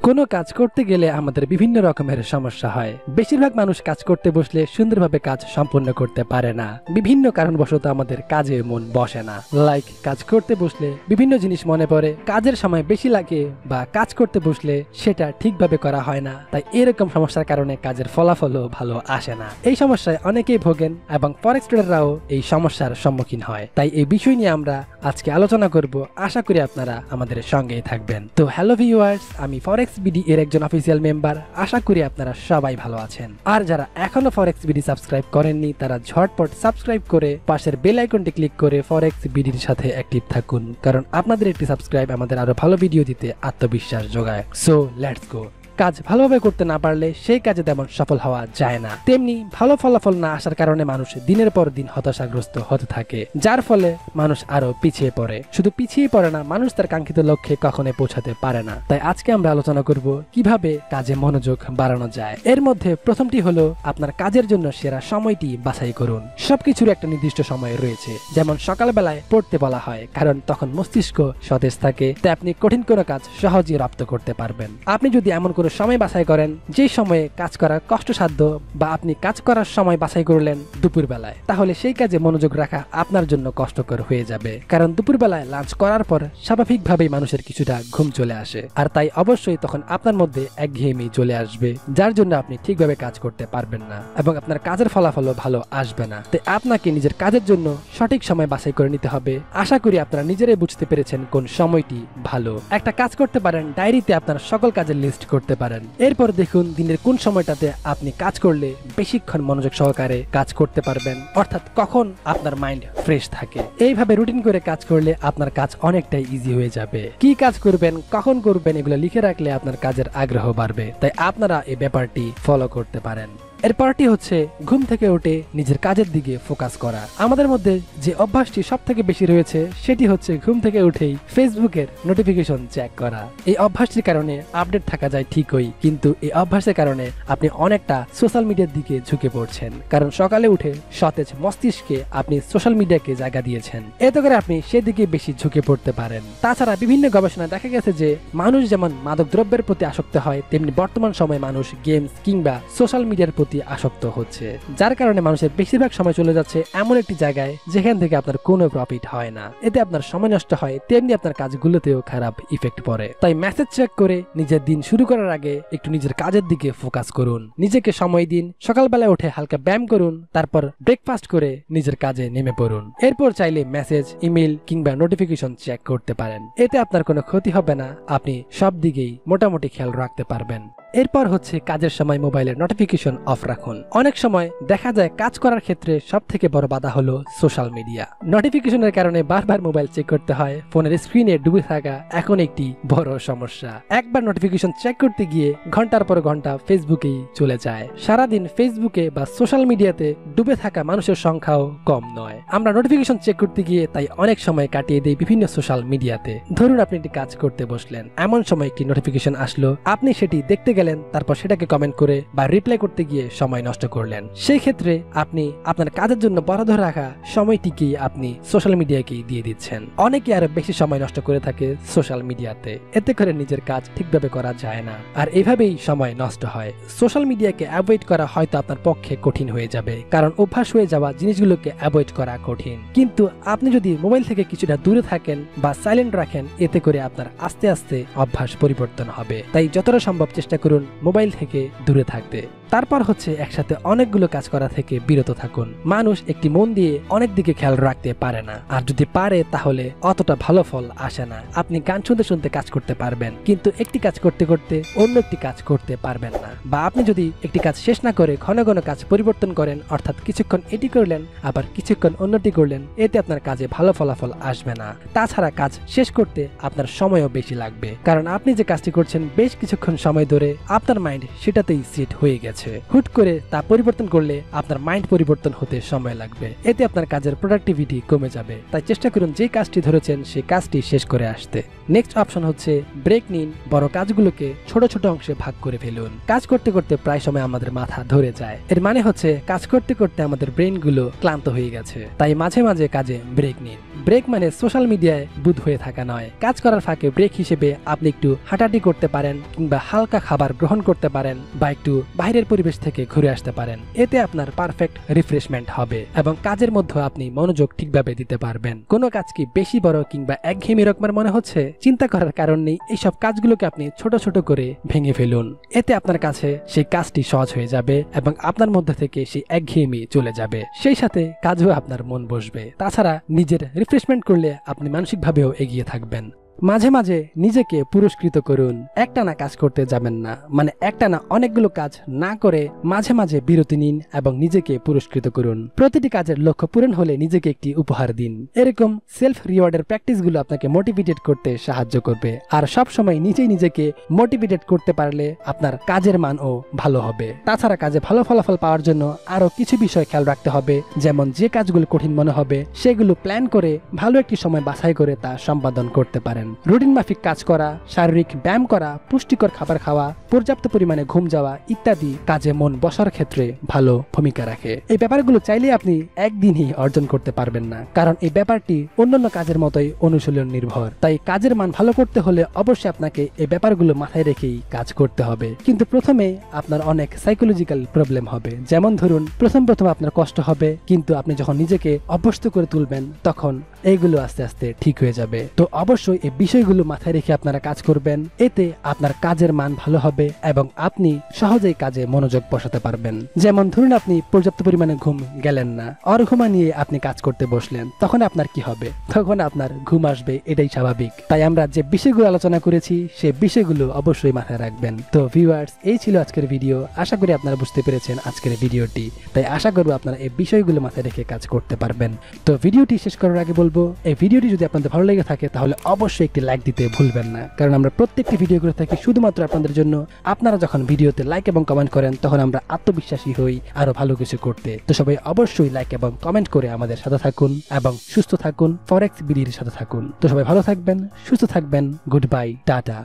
কোনো কাজ করতে গেলে আমাদের বিভিন্ন রকমের সমস্যা হয়। বেশিরভাগ মানুষ কাজ করতে বসলে সুন্দরভাবে কাজ সম্পন্ন করতে পারে না। বিভিন্ন কারণবশত আমাদের কাজে মন বসে না। লাইক কাজ করতে বসলে বিভিন্ন জিনিস মনে পড়ে, কাজের সময় বেশি লাগে, বা কাজ করতে বসলে সেটা ঠিকভাবে করা হয় না। তাই এরকম সমস্যার কারণে কাজের ফলাফলও ভালো আসে না। এই সমস্যায় অনেকেই ভোগেন এবং ফরেক্স ট্রেডাররাও এই সমস্যার সম্মুখীন হয়। তাই এই বিষয় নিয়ে আমরা আজকে আলোচনা করব। আশা করি আপনারা আমাদের সঙ্গেই থাকবেন। তো হ্যালো ভিউয়ার্স, আমি ফরেক্স বিডি এর একজন অফিসিয়াল মেম্বার। আশা করি আপনারা সবাই ভালো আছেন। আর যারা এখনো ফরেক্স বিডি সাবস্ক্রাইব করেননি তারা ঝটপট সাবস্ক্রাইব করে পাশের বেল আইকনটি ক্লিক করে ফরেক্স বিডির সাথে অ্যাক্টিভ থাকুন, কারণ আপনাদের একটি সাবস্ক্রাইব আমাদের আরো ভালো ভিডিও দিতে আত্মবিশ্বাস যোগায়। So let's go. কাজ ভালোভাবে করতে না পারলে সেই কাজে তেমন সফল হওয়া যায় না। তেমনি ভালো ফলাফল না আসার কারণে মানুষ দিনের পর দিন হতাশাগ্রস্ত হতে থাকে, যার ফলে মানুষ আরো পিছিয়ে পড়ে। শুধু পিছিয়ে পড়ে না, মানুষ তার কাঙ্ক্ষিত লক্ষ্যে কখনোই পৌঁছাতে পারে না। তাই আজকে আমরা আলোচনা করব কিভাবে কাজে মনোযোগ বাড়ানো যায়। এর মধ্যে প্রথমটি হলো আপনার কাজের জন্য সেরা সময়টি বাছাই করুন। সবকিছুর একটা নির্দিষ্ট সময় রয়েছে। যেমন সকালবেলায় পড়তে বলা হয়, কারণ তখন মস্তিষ্ক সতেজ থাকে, তাই আপনি কঠিন কোনো কাজ সহজেই রপ্ত করতে পারবেন। আপনি যদি এমন সময় বাছাই করেন যে সময়ে কাজ করা কষ্টসাধ্য, বা আপনি কাজ করার সময় বাছাই করলেন দুপুর বেলায়, তাহলে সেই কাজে মনোযোগ রাখা আপনার জন্য কষ্টকর হয়ে যাবে। কারণ দুপুর বেলায় লাঞ্চ করার পর স্বাভাবিকভাবেই মানুষের কিছুটা ঘুম চলে আসে, আর তাই অবশ্যই তখন আপনার মধ্যে একঘেয়েমি চলে আসবে, যার জন্য আপনি ঠিকভাবে কাজ করতে পারবেন না এবং আপনার কাজের ফলাফলও ভালো আসবে না। তাই আপনাকে নিজের কাজের জন্য সঠিক সময় বাছাই করে নিতে হবে। আশা করি আপনারা নিজেরাই বুঝতে পেরেছেন কোন সময়টি ভালো। একটা কাজ করতে পারেন, ডায়েরিতে আপনার সকল কাজের লিস্ট করতে পারেন। এরপর দেখুন দিনের কোন সময়টাতে আপনি কাজ করলে বেশিক্ষণ মনোযোগ সহকারে কাজ করতে পারবেন, অর্থাৎ কখন আপনার মাইন্ড ফ্রেশ থাকে। এইভাবে রুটিন করে কাজ করলে আপনার কাজ অনেকটাই ইজি হয়ে যাবে। কি কাজ করবেন, কখন করবেন, এগুলো লিখে রাখলে আপনার কাজের আগ্রহ বাড়বে। তাই আপনারা এই ব্যাপারটি ফলো করতে পারেন। এরপরটি হচ্ছে ঘুম থেকে উঠে নিজের কাজের দিকে ফোকাস করা। আমাদের মধ্যে যে অভ্যাসটি সব থেকে বেশি রয়েছে সেটি হচ্ছে ঘুম থেকে উঠেই ফেসবুকের নোটিফিকেশন চেক করা। এই অভ্যাসটির কারণে আপডেট থাকা যায় ঠিকই, কিন্তু এই অভ্যাসের কারণে আপনি অনেকটা সোশ্যাল মিডিয়ার দিকে ঝুঁকে পড়ছেন, কারণ সকালে উঠে সতেজ মস্তিষ্কে আপনি সোশ্যাল মিডিয়াকে জায়গা দিয়েছেন। এতে করে আপনি সেদিকে বেশি ঝুঁকে পড়তে পারেন। তাছাড়া বিভিন্ন গবেষণায় দেখা গেছে যে মানুষ যেমন মাদক দ্রব্যের প্রতি আসক্ত হয়, তেমনি বর্তমান সময়ে মানুষ গেমস কিংবা সোশ্যাল মিডিয়ার প্রতি আসক্ত হচ্ছে, যার কারণে মানুষের বেশিরভাগ সময় চলে যাচ্ছে এমন একটি জায়গায় যেখান থেকে আপনার কোনো প্রফিট হয় না। এতে আপনার সময় নষ্ট হয়, তেমনি আপনার কাজগুলোতেও খারাপ ইফেক্ট পড়ে। তাই মেসেজ চেক করে নিজের দিন শুরু করার আগে একটু নিজের কাজের দিকে ফোকাস করুন। নিজেকে সময় দিন। সকালবেলা উঠে হালকা ব্যায়াম করুন, তারপর ব্রেকফাস্ট করে নিজের কাজে নেমে পড়ুন। এরপর চাইলে মেসেজ, ইমেল কিংবা নোটিফিকেশন চেক করতে পারেন। এতে আপনার কোনো ক্ষতি হবে না, আপনি সব দিকেই মোটামুটি খেয়াল রাখতে পারবেন। এরপর হচ্ছে কাজের সময় মোবাইলের নোটিফিকেশন অফ রাখুন। অনেক সময় দেখা যায় কাজ করার ক্ষেত্রে সব থেকে বড় বাধা হলো সোশ্যাল মিডিয়া। নোটিফিকেশনের কারণে বারবার মোবাইল চেক করতে হয়। ফোনের স্ক্রিনে ডুবে থাকা এখন একটি বড় সমস্যা। একবার নোটিফিকেশন চেক করতে গিয়ে ঘন্টার পর ঘন্টা ফেসবুকেই চলে যায়। সারাদিন ফেসবুকে বা সোশ্যাল মিডিয়াতে ডুবে থাকা মানুষের সংখ্যাও কম নয়। আমরা নোটিফিকেশন চেক করতে গিয়ে তাই অনেক সময় কাটিয়ে দেই বিভিন্ন সোশ্যাল মিডিয়াতে। ধরুন আপনি একটি কাজ করতে বসলেন, এমন সময় একটি নোটিফিকেশন আসলো, আপনি সেটি দেখতে গেলেন, তারপর সেটাকে কমেন্ট করে বা রিপ্লাই করতে গিয়ে সময় নষ্ট করলেন। সেই ক্ষেত্রে আপনি আপনার কাজের জন্য বরাদ্দ রাখা সময়টিকে আপনি সোশ্যাল মিডিয়াকে দিয়ে দিচ্ছেন। অনেকে আরো বেশি সময় নষ্ট করে থাকে সোশ্যাল মিডিয়াতে। এতে করে নিজের কাজ ঠিকভাবে করা যায় না, আর এভাবেই সময় নষ্ট হয়। সোশ্যাল মিডিয়াকে অ্যাভয়েড করা হয়তো আপনার পক্ষে কঠিন হয়ে যাবে, কারণ অভ্যাস হয়ে যাওয়া জিনিসগুলোকে অ্যাভয়েড করা কঠিন। কিন্তু আপনি যদি মোবাইল থেকে কিছুটা দূরে থাকেন বা সাইলেন্ট রাখেন, এতে করে আপনার আস্তে আস্তে অভ্যাস পরিবর্তন হবে। তাই যতটা সম্ভব চেষ্টা করুন মোবাইল থেকে দূরে থাকতে। তারপর হচ্ছে একসাথে অনেকগুলো কাজ করা থেকে বিরত থাকুন। মানুষ একটি মন দিয়ে অনেক দিকে খেয়াল রাখতে পারে না, আর যদি পারে তাহলে অতটা ভালো ফল আসে না। আপনি গান শুনতে শুনতে কাজ করতে পারবেন, কিন্তু একটি কাজ করতে করতে অন্য একটি কাজ করতে পারবেন না। বা আপনি যদি একটি কাজ শেষ না করে ঘন ঘন কাজ পরিবর্তন করেন, অর্থাৎ কিছুক্ষণ এটি করলেন আবার কিছুক্ষণ অন্যটি করলেন, এতে আপনার কাজে ভালো ফলাফল আসবে না। তাছাড়া কাজ শেষ করতে আপনার সময়ও বেশি লাগবে, কারণ আপনি যে কাজটি করছেন বেশ কিছুক্ষণ সময় ধরে আপনার মাইন্ড সেটাতেই সেট হয়ে গেছে। যাচ্ছে, হুট করে তা পরিবর্তন করলে আপনার মাইন্ড পরিবর্তন হতে সময় লাগবে, এতে আপনার কাজের প্রোডাক্টিভিটি কমে যাবে। তাই চেষ্টা করুন যে কাজটি ধরেছেন সেই কাজটি শেষ করে আসতে। নেক্সট অপশন হচ্ছে ব্রেক নিন, বড় কাজগুলোকে ছোট ছোট অংশে ভাগ করে ফেলুন। কাজ করতে করতে প্রায় সময় আমাদের মাথা ধরে যায়, এর মানে হচ্ছে কাজ করতে করতে আমাদের ব্রেন গুলো ক্লান্ত হয়ে গেছে। তাই মাঝে মাঝে কাজে ব্রেক নিন। ব্রেক মানে সোশ্যাল মিডিয়ায় বুঁদ হয়ে থাকা নয়। কাজ করার ফাঁকে ব্রেক হিসেবে আপনি একটু হাঁটাহাঁটি করতে পারেন, কিংবা হালকা খাবার গ্রহণ করতে পারেন, বা একটু বাইরের পরিবেশ থেকে ঘুরে আসতে পারেন। এতে আপনার পারফেক্ট রিফ্রেশমেন্ট হবে এবং কাজের মধ্যে আপনি মনোযোগ ঠিকভাবে দিতে পারবেন। কোনো কাজ কি বেশি বড় কিংবা একঘেয়েমি রকমের মনে হচ্ছে? চিন্তা করার কারণ নেই, এইসব কাজগুলোকে আপনি ছোট ছোট করে ভেঙে ফেলুন। এতে আপনার কাছে সেই কাজটি সহজ হয়ে যাবে এবং আপনার মধ্যে থেকে সেই একঘেয়েমি চলে যাবে, সেই সাথে কাজও আপনার মন বসবে। তাছাড়া নিজের রিফ্রেশমেন্ট করলে আপনি মানসিকভাবেও এগিয়ে থাকবেন। মাঝে মাঝে নিজেকে পুরস্কৃত করুন। একটানা কাজ করতে যাবেন না, মানে একটানা অনেকগুলো কাজ না করে মাঝে মাঝে বিরতি নিন এবং নিজেকে পুরস্কৃত করুন। প্রতিটি কাজের লক্ষ্য পূরণ হলে নিজেকে একটি উপহার দিন। এরকম সেলফ রিওয়ার্ডের প্র্যাকটিসগুলো আপনাকে মোটিভেটেড করতে সাহায্য করবে। আর সব সময় নিজেই নিজেকে মোটিভেটেড করতে পারলে আপনার কাজের মানও ভালো হবে। তাছাড়া কাজে ভালো ফলাফল পাওয়ার জন্য আরো কিছু বিষয় খেয়াল রাখতে হবে, যেমন যে কাজগুলো কঠিন মনে হবে সেগুলো প্ল্যান করে ভালো একটি সময় বাছাই করে তা সম্পাদন করতে পারেন। রুটিন মাফিক কাজ করা, শারীরিক ব্যায়াম করা, পুষ্টিকর খাবার খাওয়া, পর্যাপ্ত পরিমাণে ঘুম যাওয়া ইত্যাদি কাজে মন বসার ক্ষেত্রে ভালো ভূমিকা রাখে। এই ব্যাপারগুলো চাইলে আপনি একদিনই অর্জন করতে পারবেন না, কারণ এই ব্যাপারটি অন্যান্য কাজের মতোই অনুশীলন নির্ভর। তাই কাজের মান ভালো করতে হলে অবশ্যই আপনাকে এই ব্যাপারগুলো মাথায় রেখেই কাজ করতে হবে। কিন্তু প্রথমে আপনার অনেক সাইকোলজিক্যাল প্রবলেম হবে। যেমন ধরুন, প্রথম আপনার কষ্ট হবে, কিন্তু আপনি যখন নিজেকে অভ্যস্ত করে তুলবেন তখন এইগুলো আস্তে আস্তে ঠিক হয়ে যাবে। তো অবশ্যই এই বিষয়গুলো মাথায় রেখে আপনারা কাজ করবেন, এতে আপনার কাজের মান ভালো হবে এবং আপনি সহজেই কাজে মনোযোগ বসাতে পারবেন। যেমন ধরুন, আপনি পর্যাপ্ত পরিমাণে ঘুম গেলেন না, অর্ঘুমা নিয়ে আপনি কাজ করতে বসলেন, তখন আপনার কি হবে? তখন আপনার ঘুম আসবে, এটাই স্বাভাবিক। তাই আমরা যে বিষয়গুলো আলোচনা করেছি সেই বিষয়গুলো অবশ্যই মাথায় রাখবেন। তো ভিউয়ার্স, এই ছিল আজকের ভিডিও। আশা করি আপনারা বুঝতে পেরেছেন আজকের ভিডিওটি। তাই আশা করব আপনারা এই বিষয়গুলো মাথায় রেখে কাজ করতে পারবেন। তো ভিডিওটি শেষ করার আগে বলবো, এই ভিডিওটি যদি আপনাদের ভালো লেগে থাকে তাহলে অবশ্যই একটি লাইক দিতে ভুলবেন না, কারণ আমরা প্রত্যেকটি ভিডিও করে থাকি শুধুমাত্র আপনাদের জন্য। আপনারা যখন ভিডিওতে লাইক এবং কমেন্ট করেন তখন আমরা আত্মবিশ্বাসী হই আরো ভালো কিছু করতে। তো সবাই অবশ্যই লাইক এবং কমেন্ট করে আমাদের সাথে থাকুন এবং সুস্থ থাকুন, ফরেক্স বিডির সাথে থাকুন। তো সবাই ভালো থাকবেন, সুস্থ থাকবেন। Good bye, tata.